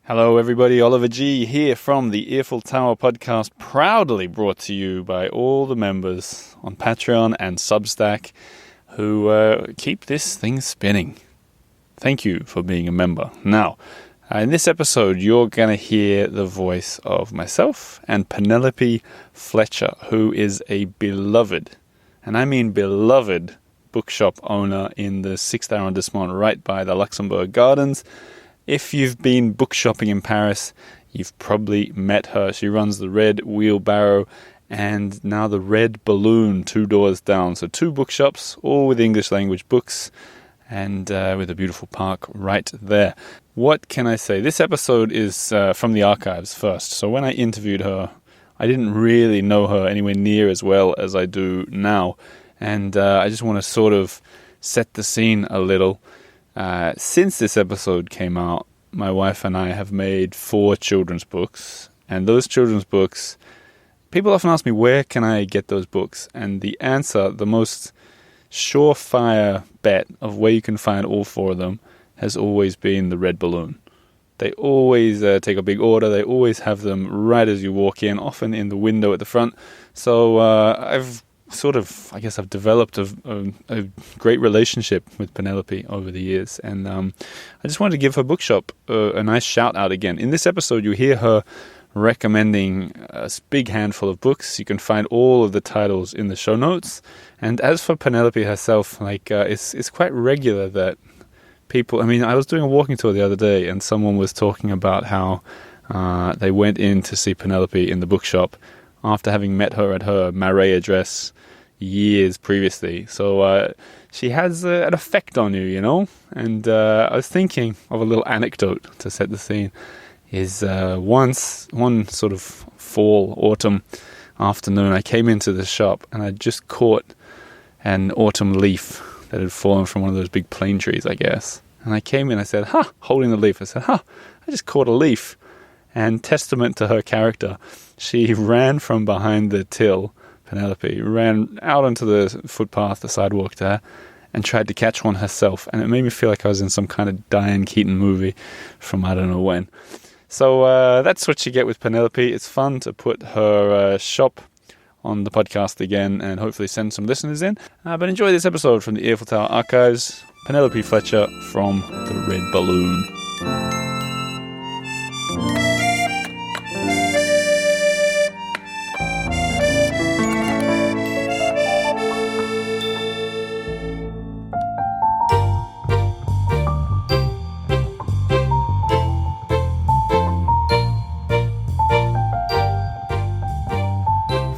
Hello everybody, Oliver G here from the Earful Tower podcast, proudly brought to you by all the members on Patreon and Substack who keep this thing spinning. Thank you for being a member. Now, in this episode, you're going to hear the voice of myself and Penelope Fletcher, who is a beloved, and I mean beloved, bookshop owner in the 6th arrondissement right by the Luxembourg Gardens. If you've been book shopping in Paris, you've probably met her. She runs the Red Wheelbarrow and now the Red Balloon 2 doors down. So 2 bookshops, all with English language books and with a beautiful park right there. What can I say? This episode is from the archives first. So when I interviewed her, I didn't really know her anywhere near as well as I do now. And I just want to sort of set the scene a little. Since this episode came out, my wife and I have made 4 children's books. And those children's books, people often ask me, where can I get those books? And the answer, the most surefire bet of where you can find all 4 of them, has always been the Red Balloon. They always take a big order. They always have them right as you walk in, often in the window at the front. So I've developed a great relationship with Penelope over the years. And I just wanted to give her bookshop a nice shout out again. In this episode, you hear her recommending a big handful of books. You can find all of the titles in the show notes. And as for Penelope herself, it's quite regular that people... I was doing a walking tour the other day and someone was talking about how they went in to see Penelope in the bookshop after having met her at her Marais address years previously. So she has an effect on you, you know? And I was thinking of a little anecdote to set the scene. Is one sort of fall, autumn afternoon, I came into the shop and I just caught an autumn leaf that had fallen from one of those big plane trees, I guess. And I came in, I said, holding the leaf, I said, I just caught a leaf. And testament to her character, she ran from behind the till, Penelope, ran out onto the footpath, the sidewalk there, and tried to catch one herself. And it made me feel like I was in some kind of Diane Keaton movie from I don't know when. So that's what you get with Penelope. It's fun to put her shop on the podcast again and hopefully send some listeners in. But enjoy this episode from the Earful Tower archives. Penelope Fletcher from the Red Balloon.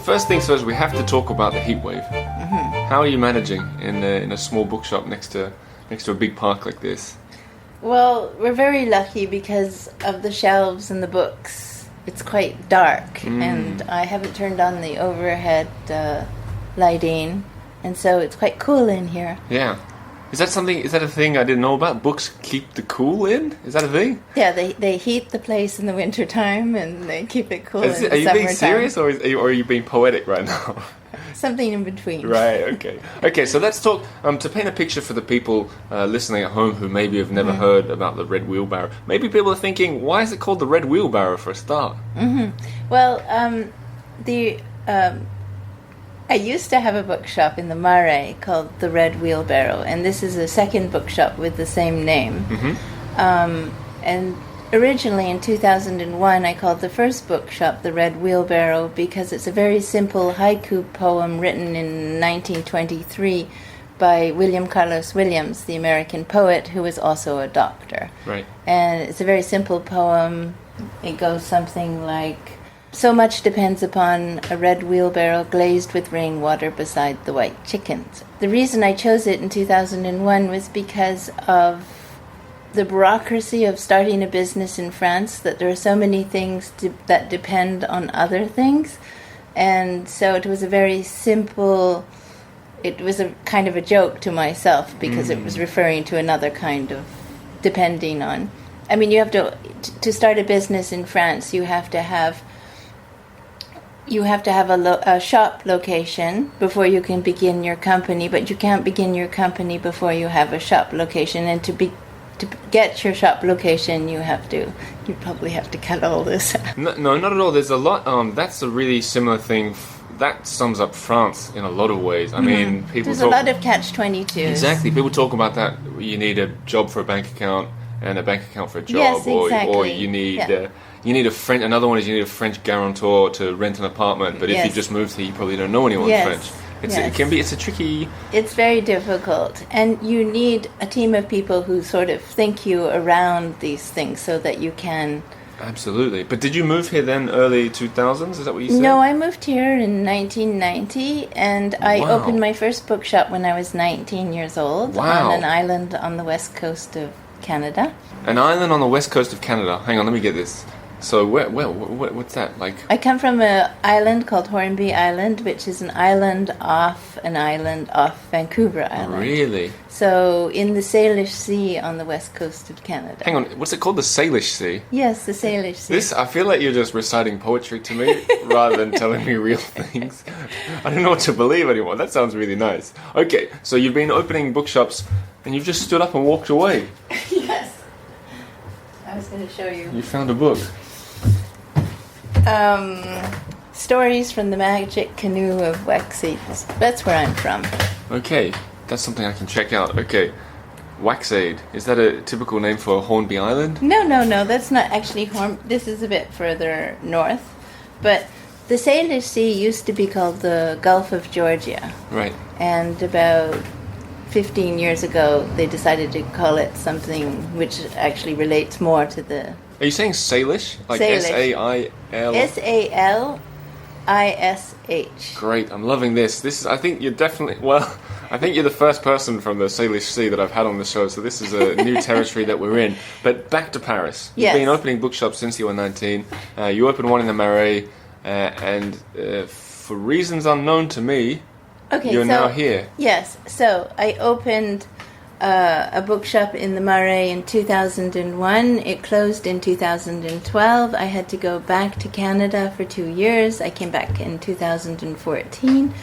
First things first, we have to talk about the heat wave. Mm-hmm. How are you managing in a small bookshop next to a big park like this? Well, we're very lucky because of the shelves and the books. It's quite dark, and I haven't turned on the overhead lighting, and so it's quite cool in here. Yeah. Is that a thing I didn't know about? Books keep the cool in? Is that a thing? Yeah, they heat the place in the wintertime and they keep it cool in the summertime. Are you being serious or are you being poetic right now? Something in between. Right, okay. Okay, so let's talk, to paint a picture for the people listening at home who maybe have never heard about the Red Wheelbarrow. Maybe people are thinking, why is it called the Red Wheelbarrow for a start? Mm-hmm. Well, I used to have a bookshop in the Marais called the Red Wheelbarrow, and this is a second bookshop with the same name. Mm-hmm. And originally in 2001, I called the first bookshop the Red Wheelbarrow because it's a very simple haiku poem written in 1923 by William Carlos Williams, the American poet, who was also a doctor. Right. And it's a very simple poem. It goes something like... So much depends upon a red wheelbarrow glazed with rainwater beside the white chickens. The reason I chose it in 2001 was because of the bureaucracy of starting a business in France, that there are so many things that depend on other things. And so it was a very simple... It was a kind of a joke to myself because it was referring to another kind of depending on... I mean, you have to start a business in France, you have to have a shop location before you can begin your company, but you can't begin your company before you have a shop location. And to get your shop location, you probably have to cut all this out. No, not at all. There's a lot. That's a really similar thing. That sums up France in a lot of ways. I mean, people There's a lot of catch-22s. Exactly. People talk about that. You need a job for a bank account and a bank account for a job. Yes, exactly. Or you need... you need a French. Another one is you need a French guarantor to rent an apartment. But if you just moved here, you probably don't know anyone French. It's a tricky. It's very difficult, and you need a team of people who sort of think you around these things so that you can. Absolutely. But did you move here then, early 2000s? Is that what you said? No, I moved here in 1990, and I opened my first bookshop when I was 19 years old on an island on the west coast of Canada. An island on the west coast of Canada. Hang on, let me get this. So what's that like? I come from an island called Hornby Island, which is an island off Vancouver Island. Really? So in the Salish Sea on the west coast of Canada. Hang on, what's it called? The Salish Sea? Yes, the Salish Sea. I feel like you're just reciting poetry to me rather than telling me real things. I don't know what to believe anymore. That sounds really nice. Okay, so you've been opening bookshops and you've just stood up and walked away. Yes. I was going to show you. You found a book. Stories from the Magic Canoe of Waxade. That's where I'm from. Okay, that's something I can check out. Okay, Waxade. Is that a typical name for Hornby Island? No. That's not actually This is a bit further north. But the Salish Sea used to be called the Gulf of Georgia. Right. And about 15 years ago, they decided to call it something which actually relates more to the... Are you saying Salish? Like Salish. S-A-I-L? S-A-L-I-S-H. Great, I'm loving this. I think you're definitely... Well, I think you're the first person from the Salish Sea that I've had on the show, so this is a new territory that we're in. But back to Paris. You've been opening bookshops since you were 19. You opened one in the Marais, and for reasons unknown to me, you're now here. Yes, so I opened a bookshop in the Marais in 2001. It closed in 2012. I had to go back to Canada for 2 years. I came back in 2014.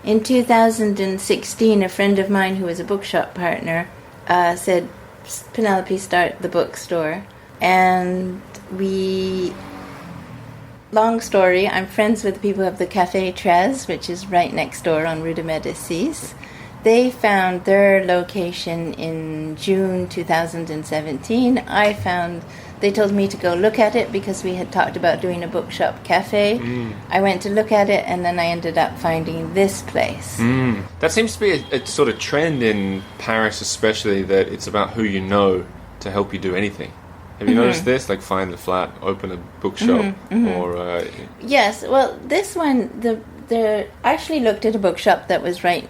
In 2016, a friend of mine who was a bookshop partner said, Penelope, start the bookstore. And long story, I'm friends with the people of the Café 13, which is right next door on Rue de Médicis. They found their location in June 2017. They told me to go look at it because we had talked about doing a bookshop cafe. I went to look at it, and then I ended up finding this place. That seems to be a sort of trend in Paris especially, that it's about who you know to help you do anything. Have you noticed this? Like find the flat, open a bookshop, or... Yes, well, this one, they actually looked at a bookshop that was right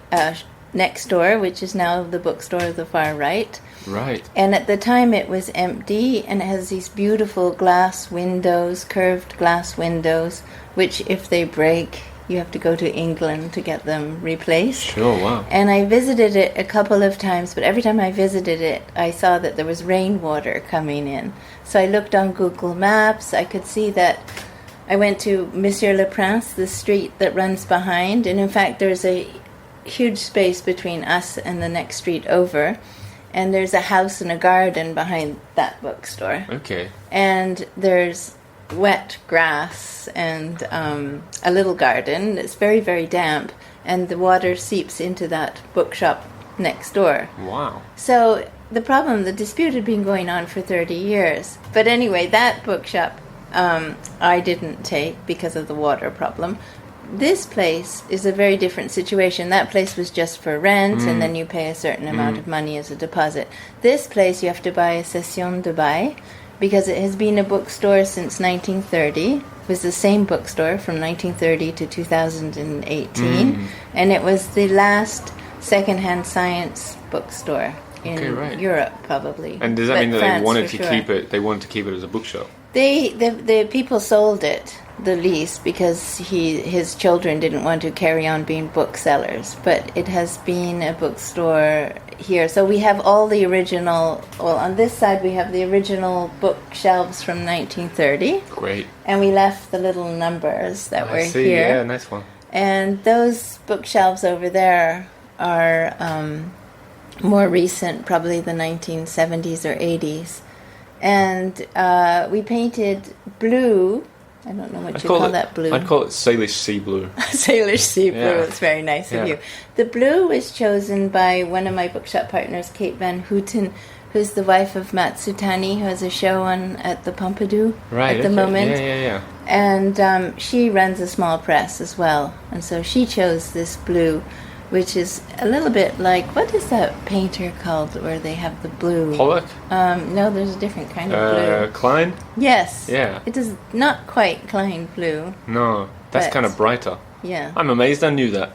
next door, which is now the bookstore of the far right. Right. And at the time it was empty, and it has these beautiful glass windows, curved glass windows, which if they break, you have to go to England to get them replaced. Sure, wow. And I visited it a couple of times, but every time I visited it, I saw that there was rainwater coming in. So I looked on Google Maps. I could see that I went to Monsieur Le Prince, the street that runs behind, and in fact there's a huge space between us and the next street over, and there's a house and a garden behind that bookstore. Okay. And there's wet grass and a little garden. It's very, very damp, and the water seeps into that bookshop next door. Wow. So the dispute had been going on for 30 years. But anyway, that bookshop I didn't take because of the water problem. This place is a very different situation. That place was just for rent, and then you pay a certain amount of money as a deposit. This place you have to buy a cession de bail, because it has been a bookstore since 1930. It was the same bookstore from 1930 to 2018, and it was the last second-hand science bookstore in Europe, probably. And does that mean that France, they wanted to sure. keep it? They wanted to keep it as a bookshop. The people sold it, the lease, because his children didn't want to carry on being booksellers. But it has been a bookstore here. So we have all the original, well, on this side we have the original bookshelves from 1930. Great. And we left the little numbers that were here. Yeah, nice one. And those bookshelves over there are more recent, probably the 1970s or 80s. And we painted blue. I don't know what you call that blue. I'd call it Salish sea blue. Salish sea blue. Yeah. It's very nice of you. The blue was chosen by one of my bookshop partners, Kate Van Houten, who's the wife of Matsutani, who has a show on at the Pompidou at the moment. Yeah. And she runs a small press as well. And so she chose this blue, which is a little bit like, what is that painter called where they have the blue? Pollock? No, there's a different kind of blue. Klein? Yes. Yeah. It is not quite Klein blue. No, that's kind of brighter. Yeah. I'm amazed I knew that.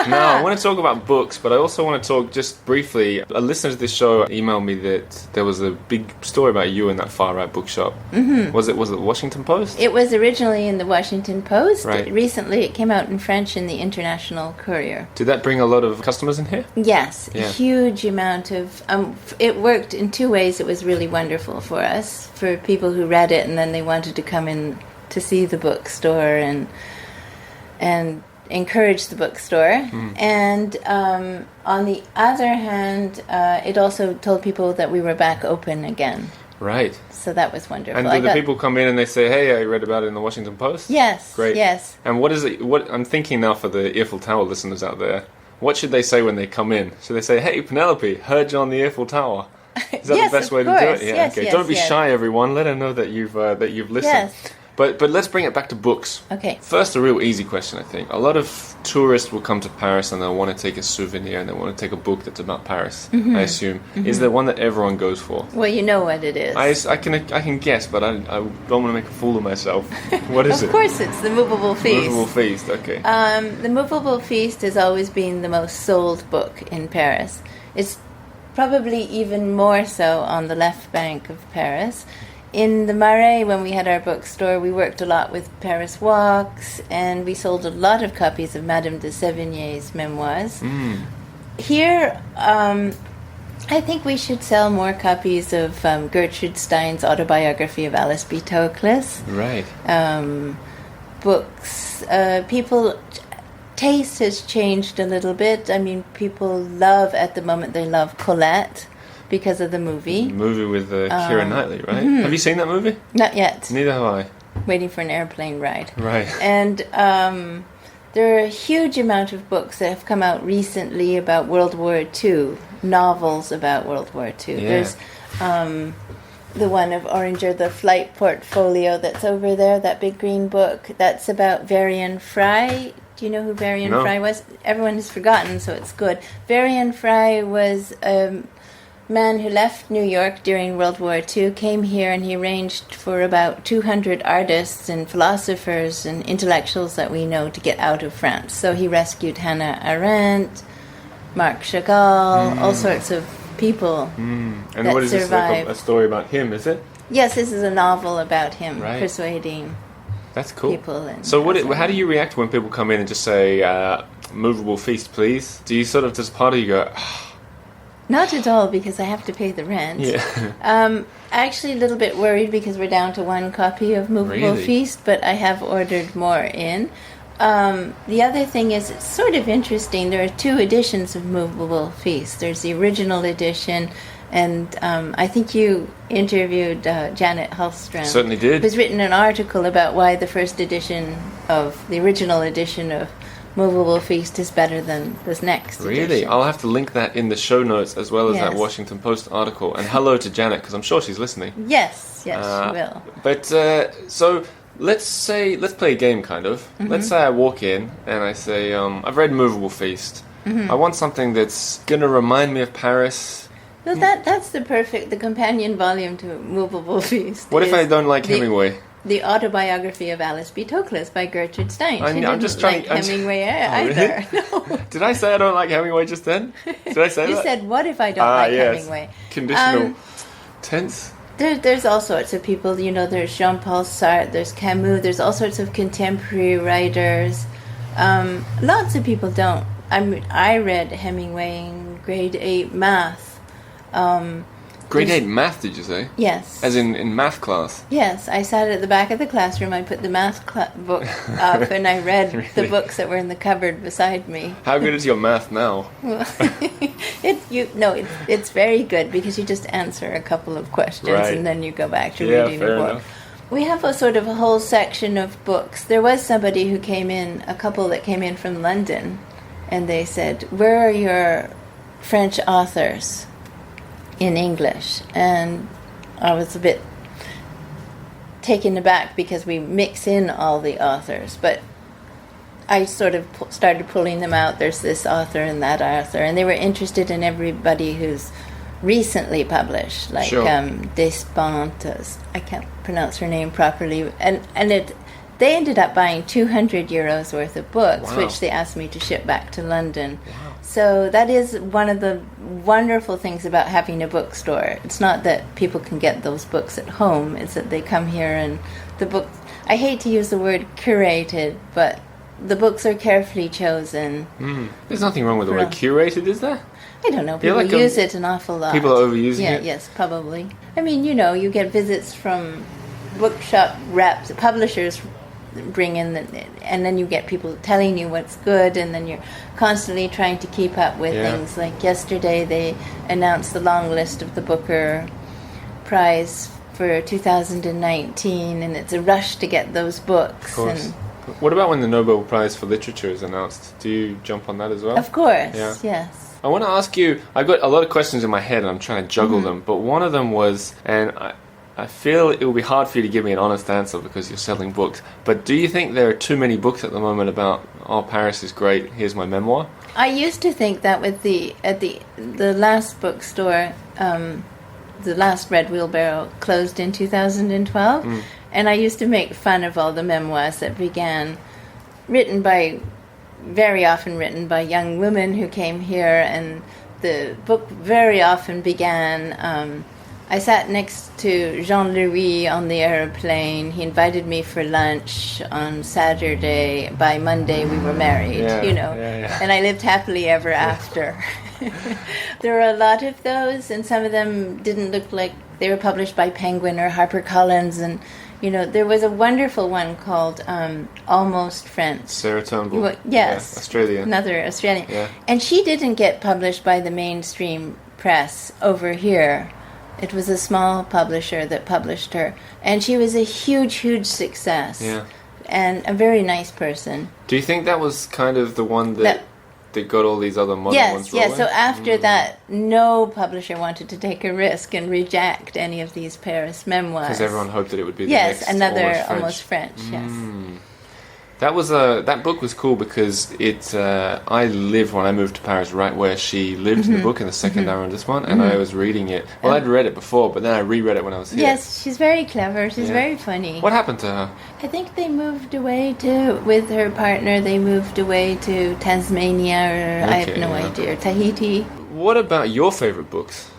Now, I want to talk about books, but I also want to talk just briefly. A listener to this show emailed me that there was a big story about you in that far-right bookshop. Mm-hmm. Was it the Washington Post? It was originally in the Washington Post. Right. Recently, it came out in French in the International Courier. Did that bring a lot of customers in here? Yes. Yeah. A huge amount of... it worked in two ways. It was really wonderful for us, for people who read it and then they wanted to come in to see the bookstore and encourage the bookstore. And on the other hand, it also told people that we were back open again. Right. So that was wonderful. And do the people come in and they say, hey, I read about it in the Washington Post? Yes. Great. Yes. And what is it? What I'm thinking now for the Earful Tower listeners out there, what should they say when they come in? Should they say, hey, Penelope, heard you on the Earful Tower? Is that Yes, the best of way to course. do it? Yeah, Yes, okay. yes, Don't be yes. shy, everyone. Let her know that you've listened. Yes. But let's bring it back to books. Okay. First, a real easy question, I think. A lot of tourists will come to Paris and they'll want to take a souvenir and they want to take a book that's about Paris, I assume. Is there one that everyone goes for? Well, you know what it is. I can guess, but I don't want to make a fool of myself. What is it? Of course, it's the Moveable Feast. Moveable Feast, okay. The Moveable Feast has always been the most sold book in Paris. It's probably even more so on the left bank of Paris. In the Marais, when we had our bookstore, we worked a lot with Paris Walks, and we sold a lot of copies of Madame de Sévigné's memoirs. Here, I think we should sell more copies of Gertrude Stein's Autobiography of Alice B. Toklas. Right. Books. Taste has changed a little bit. I mean, people love, at the moment, they love Colette because of the movie. The movie with Keira Knightley, right? Have you seen that movie? Not yet. Neither have I. Waiting for an airplane ride. Right. And there are a huge amount of books that have come out recently about World War II, novels about World War II. Yeah. There's the one of Orringer, the Flight Portfolio, that's over there, that big green book. That's about Varian Fry. Do you know who Varian Fry was? Everyone has forgotten, so it's good. Varian Fry was a man who left New York during World War II, came here, and he arranged for about 200 artists and philosophers and intellectuals that we know to get out of France. So he rescued Hannah Arendt, Marc Chagall, all sorts of people And that what is this, like survived. a story about him, is it? Yes, this is a novel about him, Right. persuading That's cool. people. And So how do you react when people come in and just say, Moveable Feast, please? Do you sort of, does part of you go, Not at all, because I have to pay the rent. yeah. Actually, a little bit worried because we're down to one copy of Moveable Really? Feast, but I have ordered more in. The other thing is, it's sort of interesting. There are two editions of Moveable Feast. There's the original edition, and I think you interviewed Janet Hulstrand. Certainly did. Who's written an article about why the first edition of the original edition of Moveable Feast is better than this next Really? edition. I'll have to link that in the show notes as well as that Yes. Washington Post article. And hello to Janet, because I'm sure she's listening. Yes, she will. But so let's play a game, kind of. Let's say I walk in and I say, I've read Moveable Feast. I want something that's going to remind me of Paris. Well, that's the companion volume to Moveable Feast. What if I is don't like the- Hemingway? The Autobiography of Alice B. Toklas by Gertrude Stein. I'm She didn't just trying- like I'm- Hemingway Oh, really? either. No. Did I say I don't like Hemingway just then? Did I say You that? said, what if I don't like yes. Hemingway? Conditional tense. There's all sorts of people. You know, there's Jean-Paul Sartre, there's Camus, there's all sorts of contemporary writers. Lots of people don't. I read Hemingway in grade 8 math. Grade 8 math, did you say? Yes. As in math class? Yes, I sat at the back of the classroom, I put the math book up, and I read Really? the books that were in the cupboard beside me. How good is your math now? Well, it's very good, because you just answer a couple of questions, Right. and then you go back to Yeah, reading the fair book. enough. We have a sort of a whole section of books. There was somebody who came in, a couple that came in from London, and they said, "Where are your French authors in English?" And I was a bit taken aback, because we mix in all the authors, but I sort of started pulling them out. There's this author and that author, and they were interested in everybody who's recently published, like Sure. Despentes. I can't pronounce her name properly, and they ended up buying 200 euros worth of books, Wow. which they asked me to ship back to London. Wow. So that is one of the wonderful things about having a bookstore. It's not that people can get those books at home, it's that they come here, and the book, I hate to use the word curated, but the books are carefully chosen. There's nothing wrong with the word curated, is there? I don't know, Yeah, people like, use it an awful lot. people are overusing yeah, it? Yes, probably. I mean, you get visits from bookshop reps, publishers bring in, and then you get people telling you what's good, and then you're constantly trying to keep up with things. Like yesterday, they announced the long list of the Booker Prize for 2019, and it's a rush to get those books. Of course. And What about when the Nobel Prize for Literature is announced? Do you jump on that as well? of course, Yeah. yes. I want to ask you, I've got a lot of questions in my head and I'm trying to juggle them, but one of them was, and I feel it will be hard for you to give me an honest answer because you're selling books, but do you think there are too many books at the moment about, oh, Paris is great, here's my memoir? I used to think that with the last bookstore, the last Red Wheelbarrow closed in 2012, and I used to make fun of all the memoirs that began, very often written by young women who came here, and the book very often began, I sat next to Jean-Louis on the airplane. He invited me for lunch on Saturday. By Monday, we were married, and I lived happily ever after. There are a lot of those, and some of them didn't look like they were published by Penguin or HarperCollins, and there was a wonderful one called Almost French. Sarah Turnbull. Yes. Yeah, Australia. Another Australian. Yeah. And she didn't get published by the mainstream press over here. It was a small publisher that published her. And she was a huge, huge success. Yeah. And a very nice person. Do you think that was kind of the one that got all these other modern ones rolling? Yes. So after that, no publisher wanted to take a risk and reject any of these Paris memoirs. Because everyone hoped that it would be the yes, next another Almost French. Yes. That was that book was cool because it. I lived when I moved to Paris, right where she lived in the book in the second arrondissement, and I was reading it. Well, I'd read it before, but then I reread it when I was here. Yes, she's very clever. She's very funny. What happened to her? I think they moved away with her partner. They moved away to Tasmania, or I have no idea, Tahiti. What about your favorite books?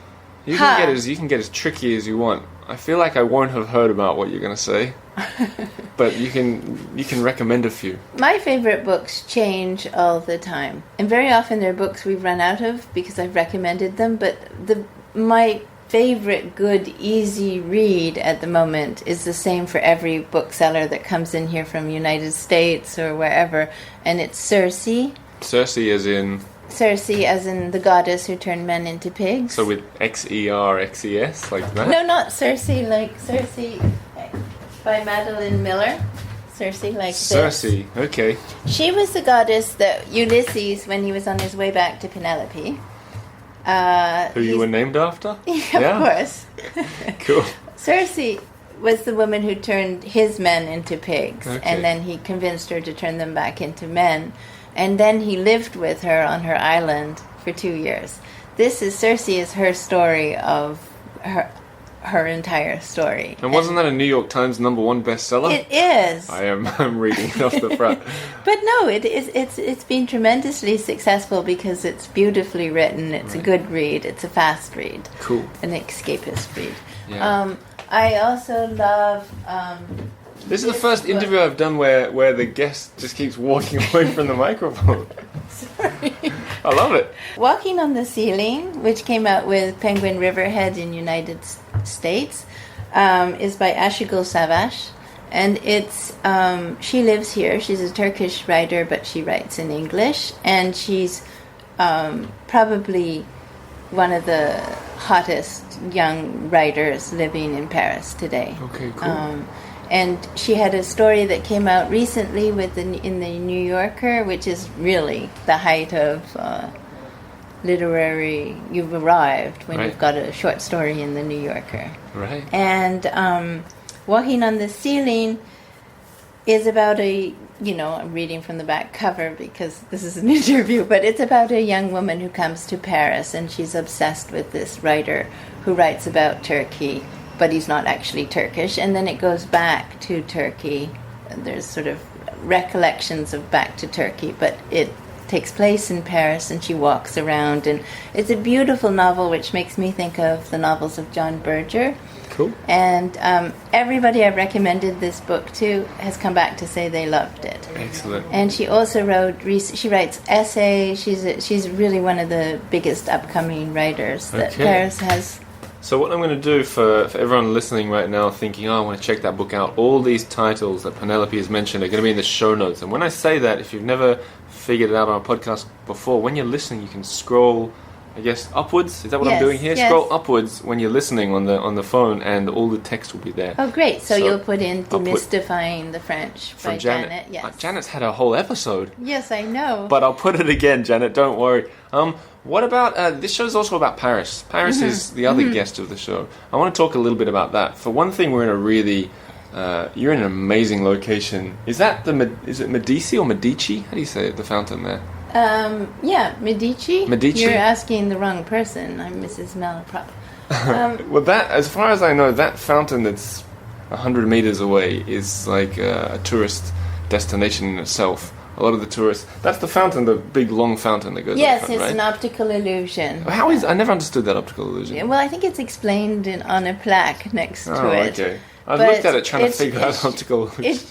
You can get as tricky as you want. I feel like I won't have heard about what you're going to say, but you can recommend a few. My favorite books change all the time, and very often they're books we've run out of because I've recommended them. But my favorite good, easy read at the moment is the same for every bookseller that comes in here from the United States or wherever, and it's Circe. Circe as in... Circe as in the goddess who turned men into pigs. So with Xerxes, like that? No, not Circe, like Circe by Madeline Miller. Circe like Circe, this. okay. She was the goddess that Ulysses, when he was on his way back to Penelope... who you were named after? Of course. Cool. Circe was the woman who turned his men into pigs, Okay. and then he convinced her to turn them back into men. And then he lived with her on her island for 2 years. Circe is her story of her entire story. And wasn't that a New York Times #1 bestseller? It is. I'm reading it off the front. But no, it's been tremendously successful because it's beautifully written. It's a good read. It's a fast read. Cool. An escapist read. Yeah. I also love. This is the first interview I've done where the guest just keeps walking away from the microphone. Sorry. I love it. Walking on the Ceiling, which came out with Penguin Riverhead in United States, is by Aysegül Savas. And it's she lives here. She's a Turkish writer, but she writes in English. And she's probably one of the hottest young writers living in Paris today. Okay, cool. And she had a story that came out recently in the New Yorker, which is really the height of literary. You've arrived when you've got a short story in the New Yorker. Right. And Walking on the Ceiling is about I'm reading from the back cover because this is an interview, but it's about a young woman who comes to Paris and she's obsessed with this writer who writes about Turkey, but he's not actually Turkish. And then it goes back to Turkey. There's sort of recollections of back to Turkey, but it takes place in Paris and she walks around. And it's a beautiful novel which makes me think of the novels of John Berger. Cool. And everybody I've recommended this book to has come back to say they loved it. Excellent. And she also she writes essays. She's really one of the biggest upcoming writers that Paris has. So what I'm going to do for everyone listening right now thinking, I want to check that book out, all these titles that Penelope has mentioned are going to be in the show notes. And when I say that, if you've never figured it out on a podcast before, when you're listening, you can scroll, I guess, upwards. Is that what I'm doing here? Yes. Scroll upwards when you're listening on the phone, and all the text will be there. Oh, great. So you'll put in Demystifying the French by Janet. Yes. Janet's had a whole episode. Yes, I know. But I'll put it again, Janet, don't worry. What about, this show is also about Paris. Paris is the other guest of the show. I want to talk a little bit about that. For one thing, we're in a really, you're in an amazing location. Is it Medici or Medici? How do you say it, the fountain there? Yeah, Medici. Medici? You're asking the wrong person. I'm Mrs. Malaprop. Well, that, as far as I know, that fountain that's 100 meters away is like a tourist destination in itself. A lot of the tourists. That's the fountain, the big long fountain that goes. Yes, front, it's right? an optical illusion. How is? I never understood that optical illusion. Well, I think it's explained on a plaque next to it. Okay. I looked at it trying to figure out optical illusion.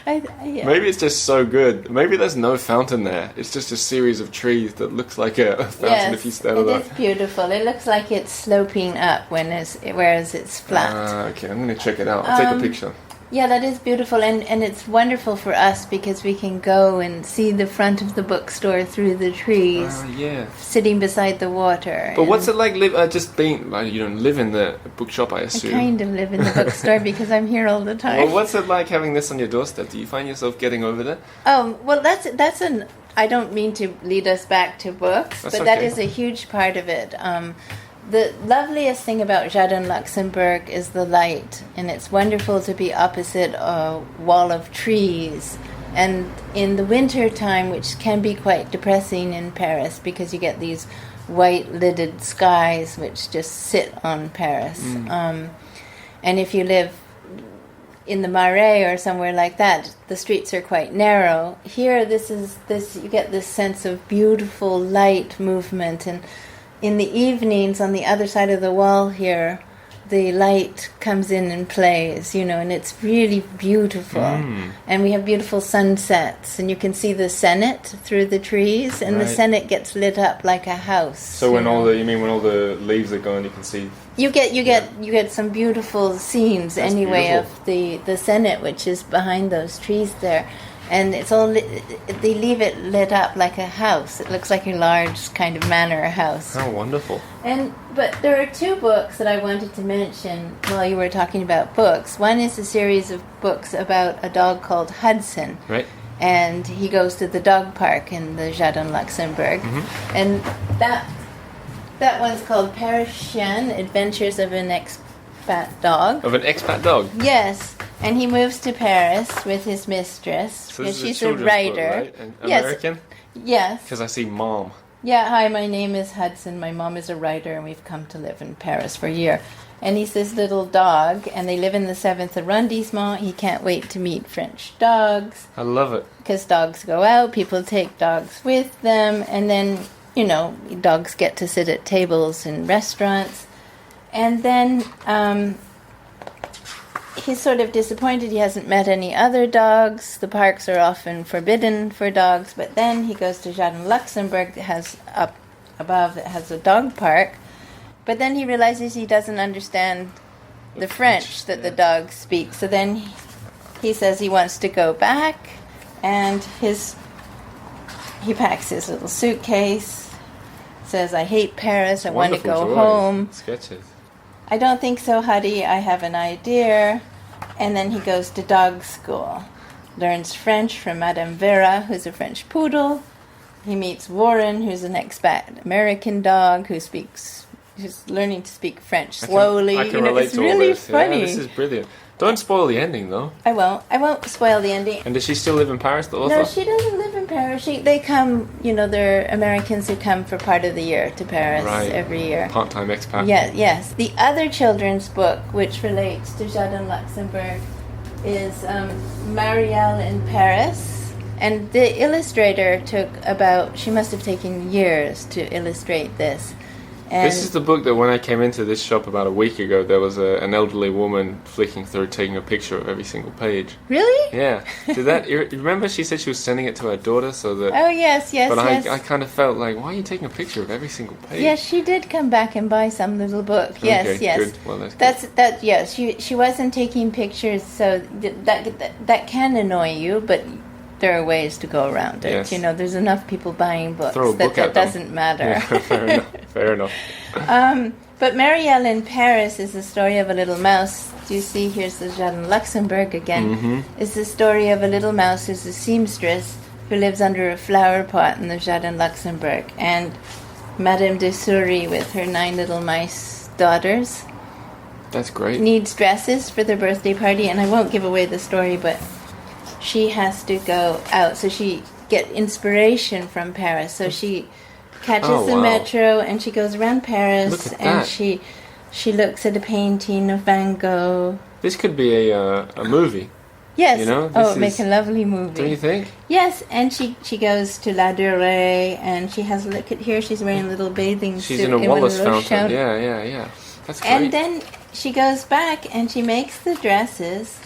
Maybe it's just so good. Maybe there's no fountain there. It's just a series of trees that looks like a fountain if you stand there. It is beautiful. It looks like it's sloping up whereas it's flat. Okay, I'm going to check it out. I'll take a picture. Yeah, that is beautiful, and it's wonderful for us because we can go and see the front of the bookstore through the trees, sitting beside the water. But what's it like? Just being you don't live in the bookshop, I assume. I kind of live in the bookstore because I'm here all the time. Well, what's it like having this on your doorstep? Do you find yourself getting over there? Oh, well, that's an. I don't mean to lead us back to books, but that is a huge part of it. The loveliest thing about Jardin Luxembourg is the light, and it's wonderful to be opposite a wall of trees. And in the winter time, which can be quite depressing in Paris because you get these white-lidded skies which just sit on Paris. And if you live in the Marais or somewhere like that, the streets are quite narrow. Here, you get this sense of beautiful light movement, and in the evenings, on the other side of the wall here, the light comes in and plays, and it's really beautiful. And we have beautiful sunsets, and you can see the Senate through the trees, and the Senate gets lit up like a house. So when all the leaves are gone, you can see. You get some beautiful scenes. That's beautiful. Of the Senate, which is behind those trees there. And it's all they leave it lit up like a house. It looks like a large kind of manor house. How wonderful! But there are two books that I wanted to mention while you were talking about books. One is a series of books about a dog called Hudson. Right. And he goes to the dog park in the Jardin Luxembourg. And that one's called Paris Chien, Adventures of an Expat Dog. Of an expat dog? Yes. And he moves to Paris with his mistress. So this she's is a writer. Book, right? American? Yes. Because I see Mom. Yeah, hi, my name is Hudson. My mom is a writer, and we've come to live in Paris for a year. And he's this little dog, and they live in the 7th arrondissement. He can't wait to meet French dogs. I love it. Because dogs go out, people take dogs with them, and then, dogs get to sit at tables in restaurants. And then he's sort of disappointed he hasn't met any other dogs. The parks are often forbidden for dogs, but then he goes to Jardin Luxembourg that has up above that has a dog park. But then he realizes he doesn't understand the French that the dogs speak. So then he says he wants to go back, and he packs his little suitcase, says, I hate Paris, I want to go home. Sketches. I don't think so, Huddy, I have an idea. And then he goes to dog school, learns French from Madame Vera, who's a French poodle. He meets Warren, who's an expat American dog who's learning to speak French slowly. I can relate to all this. Funny. Yeah, this is brilliant. Don't spoil the ending, though. I won't spoil the ending. And does she still live in Paris, the author? No, she doesn't live in Paris. They come, they're Americans who come for part of the year to Paris every year. Part-time expat. Yeah, yes. The other children's book, which relates to Jardin Luxembourg, is Marielle in Paris. And the illustrator she must have taken years to illustrate this. And this is the book that when I came into this shop about a week ago, there was an elderly woman flicking through, taking a picture of every single page. Really? Yeah. You remember she said she was sending it to her daughter so that... Oh, yes. But I kind of felt like, why are you taking a picture of every single page? Yes, she did come back and buy some little book. Yes, okay, yes. Good. Well, that's good. Yes, she wasn't taking pictures, so that can annoy you, but... There are ways to go around it. Yes. There's enough people buying books that doesn't matter. Yeah, fair enough. But Marielle in Paris is the story of a little mouse. Do you see? Here's the Jardin Luxembourg again. Mm-hmm. It's the story of a little mouse who's a seamstress who lives under a flower pot in the Jardin Luxembourg. And Madame de Souris with her 9 little mice daughters. That's great. Needs dresses for their birthday party. And I won't give away the story, but... she has to go out, so she get inspiration from Paris. So she catches the metro and she goes around Paris and she looks at a painting of Van Gogh. This could be a movie. Yes. Make a lovely movie. Don't you think? Yes, and she goes to La Durée and she has a look at here. She's wearing a little bathing suit. She's in a Wallace fountain. Yeah. That's great. And then she goes back and she makes the dresses.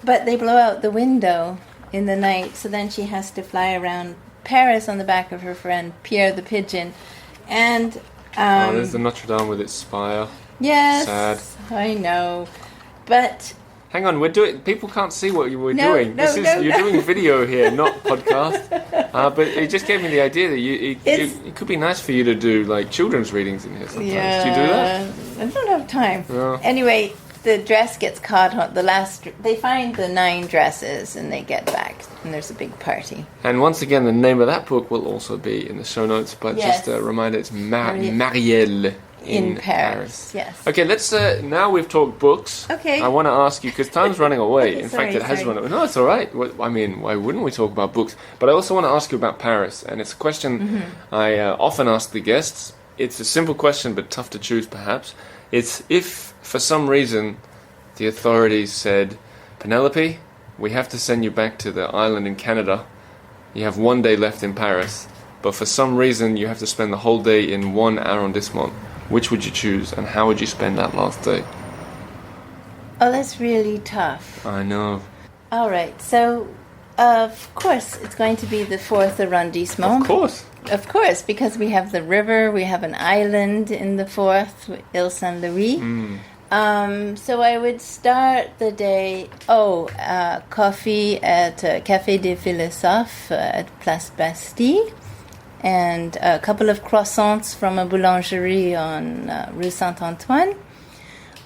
But they blow out the window in the night, so then she has to fly around Paris on the back of her friend Pierre the Pigeon. And there's the Notre Dame with its spire. Yes, sad. I know, but hang on, people can't see what you were doing. You're doing video here, not podcast. But it just gave me the idea that it could be nice for you to do like children's readings in here sometimes. Yeah, do you do that? I don't have time. Yeah. Anyway. The dress gets caught on they find the 9 dresses and they get back and there's a big party. And once again, the name of that book will also be in the show notes, but just a reminder, it's Marielle in Paris. Yes. Okay, let's, now we've talked books. Okay. I want to ask you, because time's running away. Okay, in fact, it has run away. No, it's all right. I mean, why wouldn't we talk about books? But I also want to ask you about Paris, and it's a question I often ask the guests. It's a simple question, but tough to choose, perhaps. It's if, for some reason, the authorities said, Penelope, we have to send you back to the island in Canada. You have 1 day left in Paris, but for some reason you have to spend the whole day in one arrondissement. Which would you choose, and how would you spend that last day? Oh, that's really tough. I know. All right, so, of course, it's going to be the 4th arrondissement. Of course, because we have the river, we have an island in the 4th, Ile Saint-Louis. So I would start the day, coffee at Café des Philosophes at Place Bastille, and a couple of croissants from a boulangerie on Rue Saint-Antoine.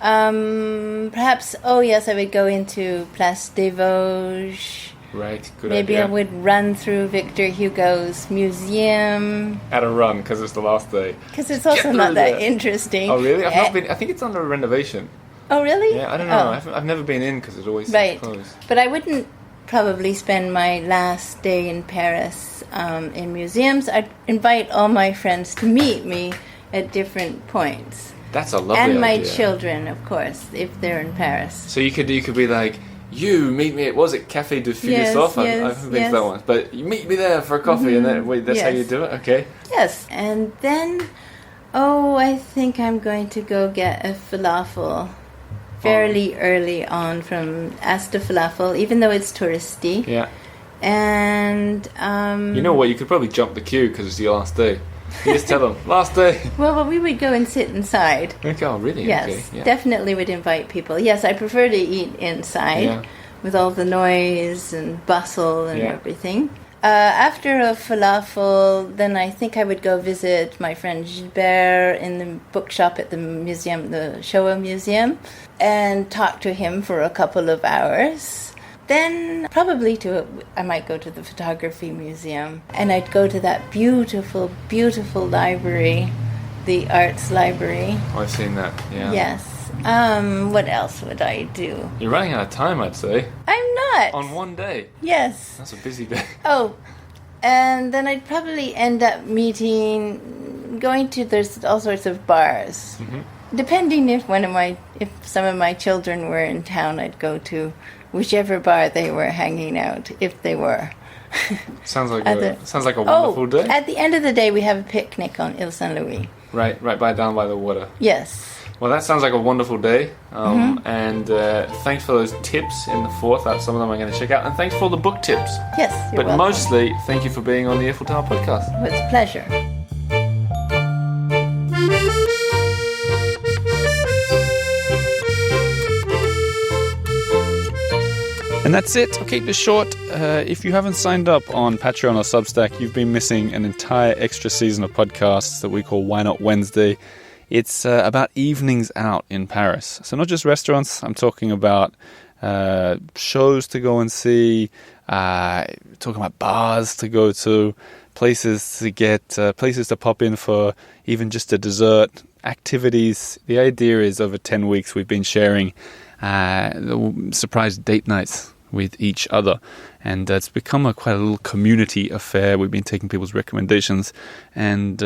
Perhaps, I would go into Place des Vosges. Right, good Maybe idea. I would run through Victor Hugo's museum. At a run, because it's the last day. Because it's also not that interesting. Oh, really? I've not been. I think it's under renovation. Oh, really? Yeah, I don't know. I've never been in because it's always closed. But I wouldn't probably spend my last day in Paris in museums. I'd invite all my friends to meet me at different points. That's a lovely idea. And my children, of course, if they're in Paris. So you could be like, you meet me at, Café de Philosophe? I haven't been to that one. But you meet me there for a coffee, and then, that's how you do it? Okay. Yes, and then, I think I'm going to go get a falafel fairly early on from As de Falafel, even though it's touristy. Yeah. And you know what? You could probably jump the queue because it's your last day. You just tell them last day. Well, we would go and sit inside. Okay, oh, really? Yes, okay. Yeah. definitely would invite people. Yes, I prefer to eat inside with all the noise and bustle and everything. After a falafel, then I think I would go visit my friend Gilbert in the bookshop at the museum, the Showa Museum, and talk to him for a couple of hours. Then probably I might go to the photography museum, and I'd go to that beautiful, beautiful library, the arts library. Oh, I've seen that, yeah. Yes. What else would I do? You're running out of time, I'd say. I'm not. On one day. Yes. That's a busy day. Oh, and then I'd probably end up there's all sorts of bars. Mm-hmm. Depending if some of my children were in town, I'd go to whichever bar they were hanging out, if they were. Sounds like a wonderful day. At the end of the day, we have a picnic on Ile Saint-Louis. Right down by the water. Yes. Well, that sounds like a wonderful day. And thanks for those tips in the fourth. Some of them I'm going to check out. And thanks for all the book tips. Yes, you're welcome. Mostly, thank you for being on the Earful Tower podcast. It was a pleasure. And that's it. I'll keep this short. If you haven't signed up on Patreon or Substack, you've been missing an entire extra season of podcasts that we call Why Not Wednesday. It's about evenings out in Paris. So not just restaurants. I'm talking about shows to go and see, talking about bars to go to, places to pop in for even just a dessert, activities. The idea is over 10 weeks we've been sharing surprise date nights with each other, and it's become quite a little community affair. We've been taking people's recommendations, and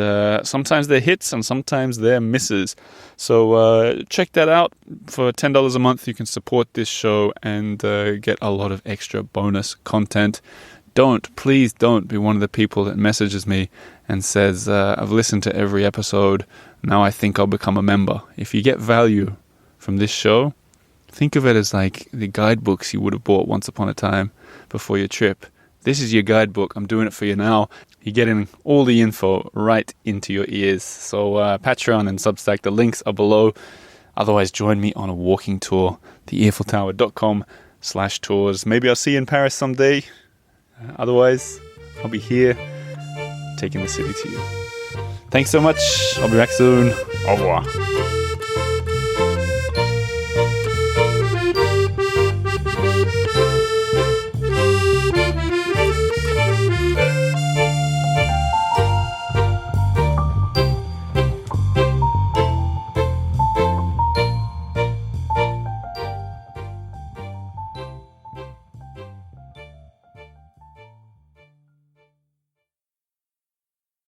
sometimes they're hits and sometimes they're misses. So check that out. For $10 a month you can support this show and get a lot of extra bonus content. Please don't be one of the people that messages me and says, I've listened to every episode, now I think I'll become a member. If you get value from this show, think of it as like the guidebooks you would have bought once upon a time before your trip. This is your guidebook. I'm doing it for you now. You're getting all the info right into your ears. So Patreon and Substack, the links are below. Otherwise, join me on a walking tour, theearfultower.com/tours. Maybe I'll see you in Paris someday. Otherwise, I'll be here taking the city to you. Thanks so much. I'll be back soon. Au revoir.